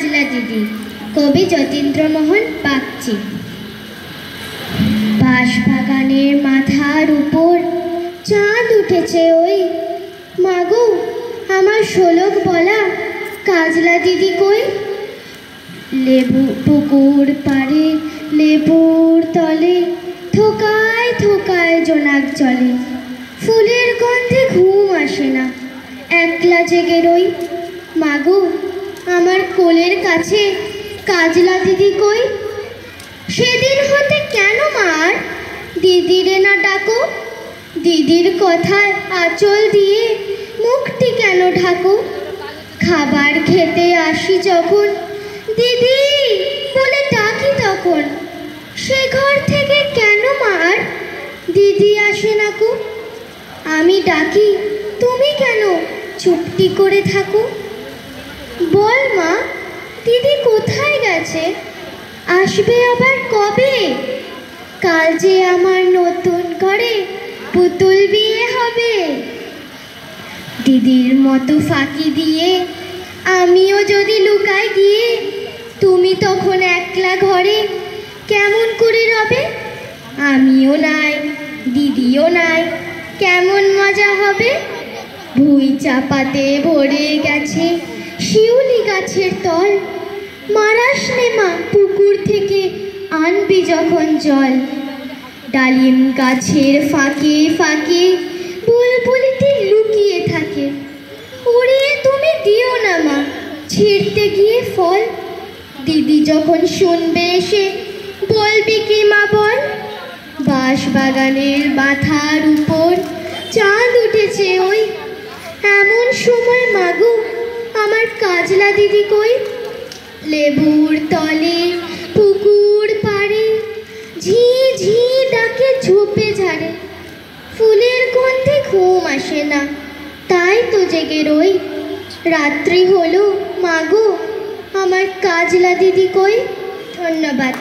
কাজলা দিদি। কবি যতীন্দ্রমোহন বাগচি। বাঁশবাগানের মাথার উপর চাঁদ উঠেছে ওই, মাগো আমার শোলক বলা কাজলা দিদি কই? লেবু পুকুর পাড়ে লেবুর তলে থোকায় থোকায় জোনাক চলে। ফুলের গন্ধে ঘুম আসে না, একলা জেগে রই। মাগো আমার কোলের কাছে কাজলা দিদি কই? সেদিন হতে কেন মার দিদিরে না ডাকো? দিদির কথায় আঁচল দিয়ে মুখটি কেন ঢাকো? খাবার খেতে আসি যখন দিদি বলে ডাকি তখন, সে ঘর থেকে কেন মার দিদি আসে না কো? আমি ডাকি তুমি কেন চুপটি করে থাকো? বল মা দিদি কোথায় গেছে, আসবে আবার কবে? কাল যে আমার নতুন করে পুতুল বিয়ে হবে। দিদির মতো ফাঁকি দিয়ে আমিও যদি লুকাই গিয়ে, তুমি তখন একলা ঘরে কেমন করে রবে? আমিও নাই দিদিও নাই, কেমন মজা হবে? ভুঁই চাপাতে ভরে গেছে শিউলি গাছের তল, মারাস নে মা পুকুর থেকে আনবি যখন জল। ডালিম গাছের ফাঁকে ফাঁকে বুলবুলিটি লুকিয়ে থাকে, উড়িয়ে তুমি দিও না মা ছিঁড়তে গিয়ে ফল। দিদি যখন শুনবে এসে বলবি কি মা বল? বাঁশবাগানের মাথার উপর চাঁদ উঠেছে ওই, এমন সময় মাগো আমার কাজলা দিদি কই? লেবুর তলে পুকুর পাড়ে ঝি ঝি ডাকে ঝোপে ঝাড়ে। ফুলের গন্ধে ঘুম আসে না, তাই তো জেগে রই। রাত্রি হলো মাগো আমার কাজলা দিদি কই? ধন্যবাদ।